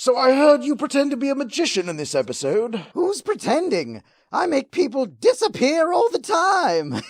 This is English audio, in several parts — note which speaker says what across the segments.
Speaker 1: So I heard you pretend to be a magician in this episode.
Speaker 2: Who's pretending? I make people disappear all the time.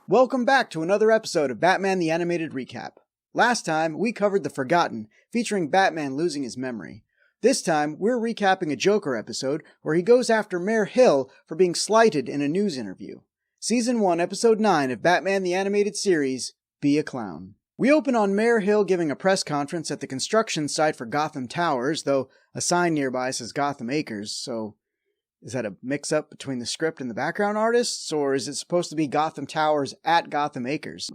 Speaker 3: Welcome back to another episode of Batman the Animated Recap. Last time, we covered The Forgotten, featuring Batman losing his memory. This time, we're recapping a Joker episode where he goes after Mayor Hill for being slighted in a news interview. Season 1, Episode 9 of Batman the Animated Series, Be a Clown. We open on Mayor Hill giving a press conference at the construction site for Gotham Towers, though a sign nearby says Gotham Acres, so is that a mix-up between the script and the background artists, or is it supposed to be Gotham Towers at Gotham Acres?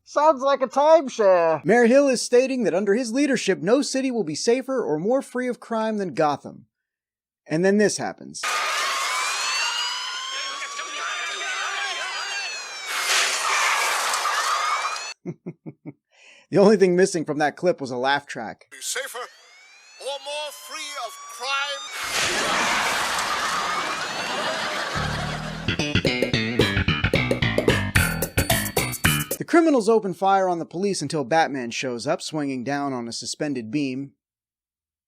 Speaker 2: Sounds like a timeshare.
Speaker 3: Mayor Hill is stating that under his leadership, no city will be safer or more free of crime than Gotham. And then this happens. The only thing missing from that clip was a laugh track.
Speaker 4: Be safer or more free of crime.
Speaker 3: The criminals open fire on the police until Batman shows up, swinging down on a suspended beam.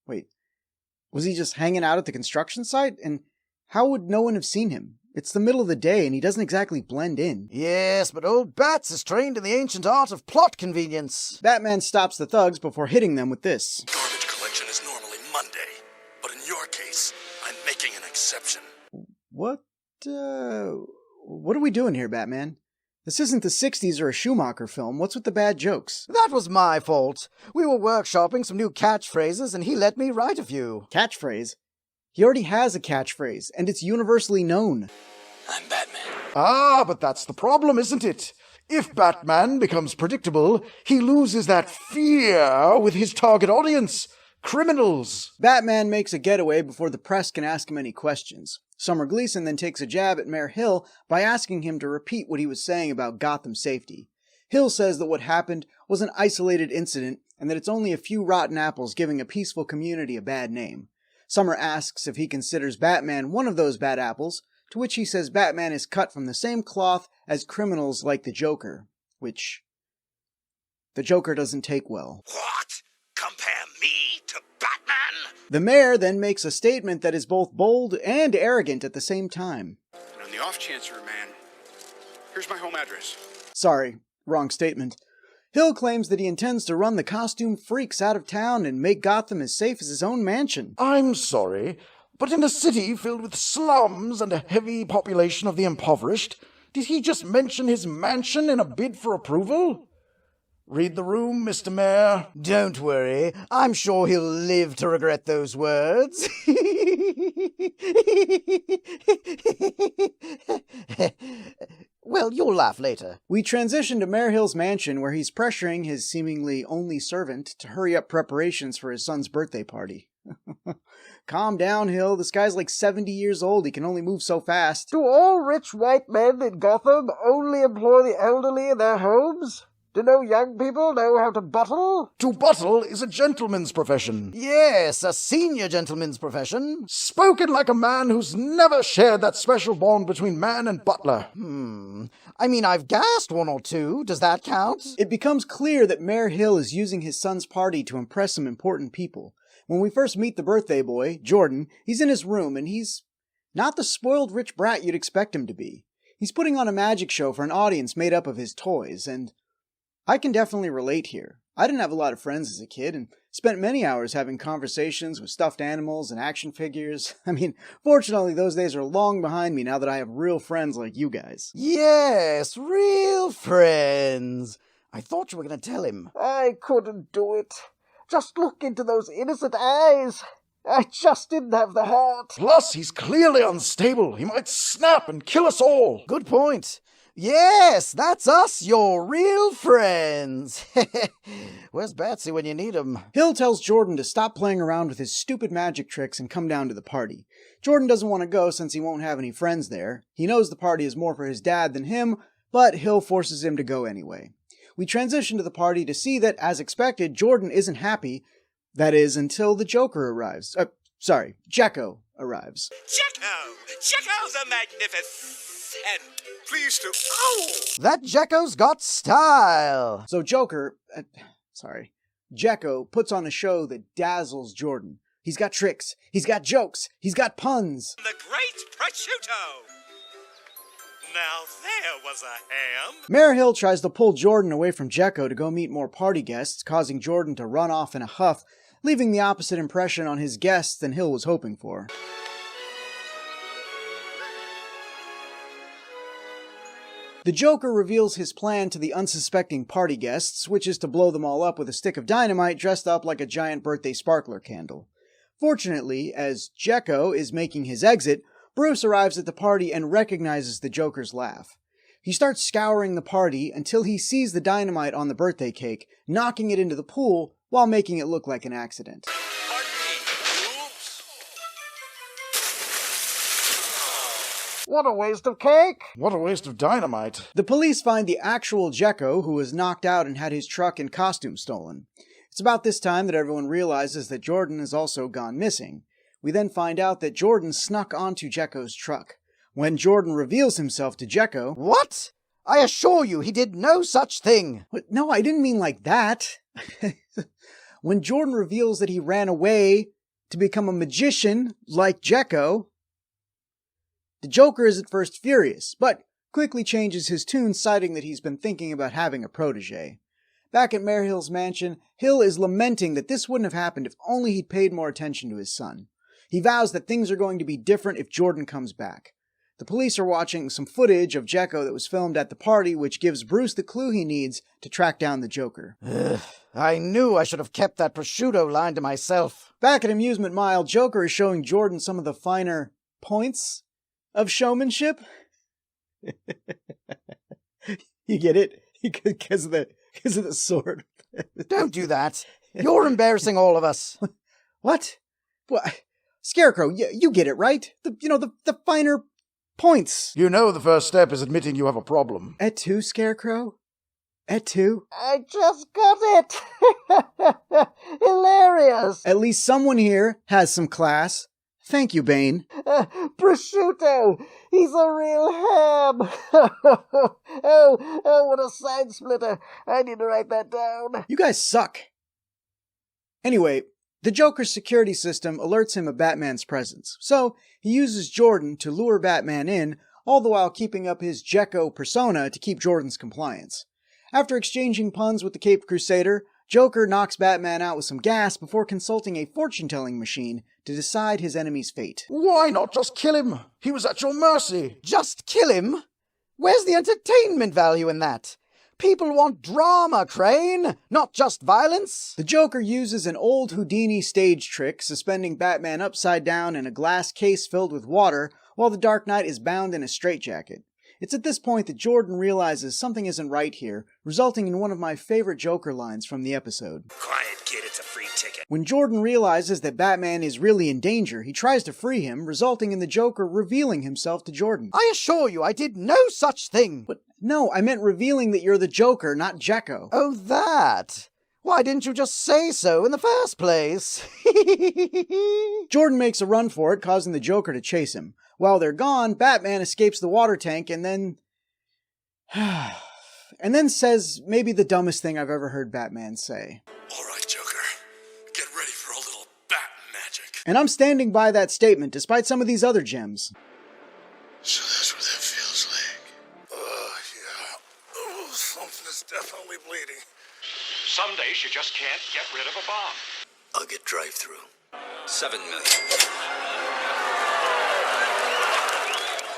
Speaker 3: Wait, was he just hanging out at the construction site? And how would no one have seen him? It's the middle of the day and he doesn't exactly blend in.
Speaker 2: Yes, but old Bats is trained in the ancient art of plot convenience.
Speaker 3: Batman stops the thugs before hitting them with this.
Speaker 4: Garbage collection is normally Monday, but in your case, I'm making an exception.
Speaker 3: What are we doing here, Batman? This isn't the 60s or a Schumacher film. What's with the bad jokes?
Speaker 2: That was my fault. We were workshopping some new catchphrases and he let me write a few.
Speaker 3: Catchphrase? He already has a catchphrase, and it's universally known.
Speaker 4: I'm Batman.
Speaker 1: Ah, but that's the problem, isn't it? If Batman becomes predictable, he loses that fear with his target audience, criminals.
Speaker 3: Batman makes a getaway before the press can ask him any questions. Summer Gleason then takes a jab at Mayor Hill by asking him to repeat what he was saying about Gotham safety. Hill says that what happened was an isolated incident and that it's only a few rotten apples giving a peaceful community a bad name. Summer asks if he considers Batman one of those bad apples, to which he says Batman is cut from the same cloth as criminals like the Joker, which the Joker doesn't take well.
Speaker 4: What? Compare me to Batman?
Speaker 3: The mayor then makes a statement that is both bold and arrogant at the same time.
Speaker 5: And on the off chance you're a man, here's my home address.
Speaker 3: Sorry, wrong statement. Hill claims that he intends to run the costume freaks out of town and make Gotham as safe as his own mansion.
Speaker 1: I'm sorry, but in a city filled with slums and a heavy population of the impoverished, did he just mention his mansion in a bid for approval? Read the room, Mr. Mayor.
Speaker 2: Don't worry, I'm sure he'll live to regret those words. Well, you'll laugh later.
Speaker 3: We transition to Mayor Hill's mansion where he's pressuring his seemingly only servant to hurry up preparations for his son's birthday party. Calm down, Hill. This guy's like 70 years old. He can only move so fast.
Speaker 2: Do all rich white men in Gotham only employ the elderly in their homes? Do no young people know how to bottle?
Speaker 1: To bottle is a gentleman's profession.
Speaker 2: Yes, a senior gentleman's profession.
Speaker 1: Spoken like a man who's never shared that special bond between man and butler.
Speaker 2: I mean, I've gassed one or two. Does that count?
Speaker 3: It becomes clear that Mayor Hill is using his son's party to impress some important people. When we first meet the birthday boy, Jordan, he's in his room and he's not the spoiled rich brat you'd expect him to be. He's putting on a magic show for an audience made up of his toys, and I can definitely relate here. I didn't have a lot of friends as a kid and spent many hours having conversations with stuffed animals and action figures. I mean, fortunately those days are long behind me now that I have real friends like you guys.
Speaker 2: Yes, real friends. I thought you were going to tell him. I couldn't do it. Just look into those innocent eyes. I just didn't have the heart.
Speaker 1: Plus, he's clearly unstable. He might snap and kill us all.
Speaker 2: Good point. Yes, that's us, your real friends. Where's Batsy when you need him?
Speaker 3: Hill tells Jordan to stop playing around with his stupid magic tricks and come down to the party. Jordan doesn't want to go since he won't have any friends there. He knows the party is more for his dad than him, but Hill forces him to go anyway. We transition to the party to see that, as expected, Jordan isn't happy. That is, until the Joker arrives. Jekko arrives.
Speaker 6: Jekko the Magnificent!
Speaker 4: and please to... Ow!
Speaker 2: That Jekko's got style!
Speaker 3: So Jekko puts on a show that dazzles Jordan. He's got tricks, he's got jokes, he's got puns.
Speaker 4: The great prosciutto! Now there was a ham.
Speaker 3: Mayor Hill tries to pull Jordan away from Jekko to go meet more party guests, causing Jordan to run off in a huff, leaving the opposite impression on his guests than Hill was hoping for. The Joker reveals his plan to the unsuspecting party guests, which is to blow them all up with a stick of dynamite dressed up like a giant birthday sparkler candle. Fortunately, as Jekko is making his exit, Bruce arrives at the party and recognizes the Joker's laugh. He starts scouring the party until he sees the dynamite on the birthday cake, knocking it into the pool while making it look like an accident.
Speaker 4: Pardon me. Oops.
Speaker 2: What a waste of cake!
Speaker 1: What a waste of dynamite.
Speaker 3: The police find the actual Jekko, who was knocked out and had his truck and costume stolen. It's about this time that everyone realizes that Jordan has also gone missing. We then find out that Jordan snuck onto Jekko's truck. When Jordan reveals himself to Jekko...
Speaker 2: What? I assure you, he did no such thing!
Speaker 3: What? No, I didn't mean like that. When Jordan reveals that he ran away to become a magician like Jekko, the Joker is at first furious, but quickly changes his tune, citing that he's been thinking about having a protege. Back at Mayor Hill's mansion, Hill is lamenting that this wouldn't have happened if only he'd paid more attention to his son. He vows that things are going to be different if Jordan comes back. The police are watching some footage of Jekko that was filmed at the party, which gives Bruce the clue he needs to track down the Joker.
Speaker 2: I knew I should have kept that prosciutto line to myself.
Speaker 3: Back at Amusement Mile, Joker is showing Jordan some of the finer points of showmanship. You get it? Because of the sword.
Speaker 2: Don't do that. You're embarrassing all of us.
Speaker 3: What? What? Scarecrow, you get it, right? The finer points.
Speaker 1: You know the first step is admitting you have a problem.
Speaker 3: Et tu, Scarecrow? Et tu?
Speaker 2: I just got it! Hilarious!
Speaker 3: At least someone here has some class. Thank you, Bane.
Speaker 2: Prosciutto! He's a real ham! Oh, what a side splitter. I need to write that down.
Speaker 3: You guys suck. Anyway, the Joker's security system alerts him of Batman's presence, so he uses Jordan to lure Batman in, all the while keeping up his Jekko persona to keep Jordan's compliance. After exchanging puns with the Caped Crusader, Joker knocks Batman out with some gas before consulting a fortune-telling machine to decide his enemy's fate.
Speaker 1: Why not just kill him? He was at your mercy.
Speaker 2: Just kill him? Where's the entertainment value in that? People want drama, Crane, not just violence.
Speaker 3: The Joker uses an old Houdini stage trick, suspending Batman upside down in a glass case filled with water, while the Dark Knight is bound in a straitjacket. It's at this point that Jordan realizes something isn't right here, resulting in one of my favorite Joker lines from the episode.
Speaker 4: Quiet, kid, it's a free ticket.
Speaker 3: When Jordan realizes that Batman is really in danger, he tries to free him, resulting in the Joker revealing himself to Jordan.
Speaker 2: I assure you, I did no such thing.
Speaker 3: But no, I meant revealing that you're the Joker, not Jekko.
Speaker 2: Oh, that? Why didn't you just say so in the first place?
Speaker 3: Jordan makes a run for it, causing the Joker to chase him. While they're gone, Batman escapes the water tank and then says maybe the dumbest thing I've ever heard Batman say.
Speaker 4: All right, Joker. Get ready for a little bat magic.
Speaker 3: And I'm standing by that statement, despite some of these other gems.
Speaker 4: So that's what that feels like. Yeah. Oh, something is definitely bleeding.
Speaker 5: Some days you just can't get rid of a bomb.
Speaker 4: I'll get drive-through. 7 million.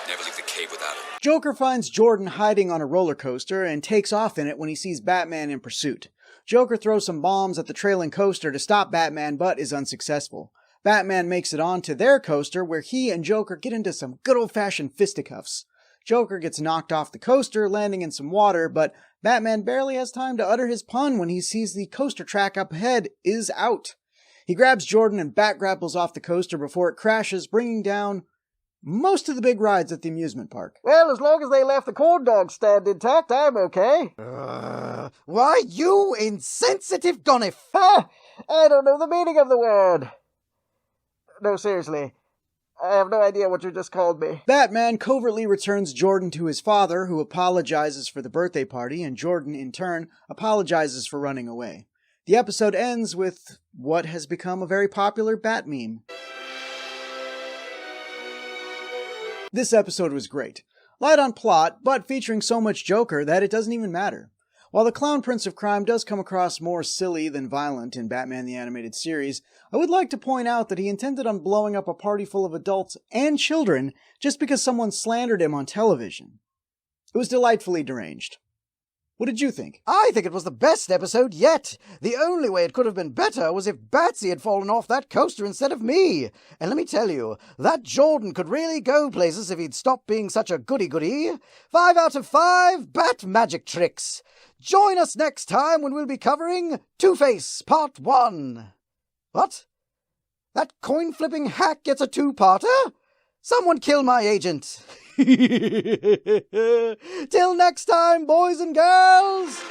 Speaker 4: Never leave the cave without it.
Speaker 3: Joker finds Jordan hiding on a roller coaster and takes off in it when he sees Batman in pursuit. Joker throws some bombs at the trailing coaster to stop Batman, but is unsuccessful. Batman makes it onto their coaster, where he and Joker get into some good old-fashioned fisticuffs. Joker gets knocked off the coaster, landing in some water, but Batman barely has time to utter his pun when he sees the coaster track up ahead is out. He grabs Jordan and bat grapples off the coaster before it crashes, bringing down most of the big rides at the amusement park.
Speaker 2: Well, as long as they left the corn dog stand intact, I'm okay. Why, you insensitive gonif! I don't know the meaning of the word. No, seriously. I have no idea what you just called me.
Speaker 3: Batman covertly returns Jordan to his father, who apologizes for the birthday party, and Jordan, in turn, apologizes for running away. The episode ends with what has become a very popular Bat meme. This episode was great. Light on plot, but featuring so much Joker that it doesn't even matter. While the Clown Prince of Crime does come across more silly than violent in Batman the Animated Series, I would like to point out that he intended on blowing up a party full of adults and children just because someone slandered him on television. It was delightfully deranged. What did you think?
Speaker 2: I think it was the best episode yet. The only way it could have been better was if Batsy had fallen off that coaster instead of me. And let me tell you, that Jordan could really go places if he'd stopped being such a goody-goody. 5 out of 5 Bat magic tricks. Join us next time when we'll be covering Two-Face Part 1. What? That coin-flipping hack gets a two-parter? Someone kill my agent. Till next time, boys and girls!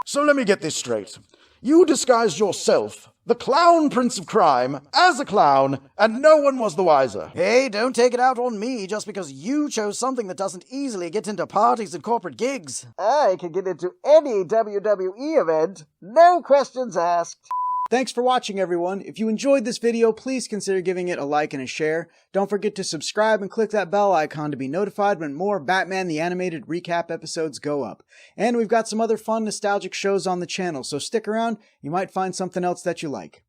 Speaker 1: So let me get this straight. You disguised yourself, the Clown Prince of Crime, as a clown, and no one was the wiser.
Speaker 2: Hey, don't take it out on me just because you chose something that doesn't easily get into parties and corporate gigs. I can get into any WWE event, no questions asked.
Speaker 3: Thanks for watching, everyone. If you enjoyed this video, please consider giving it a like and a share. Don't forget to subscribe and click that bell icon to be notified when more Batman the Animated Recap episodes go up. And we've got some other fun, nostalgic shows on the channel, so stick around. You might find something else that you like.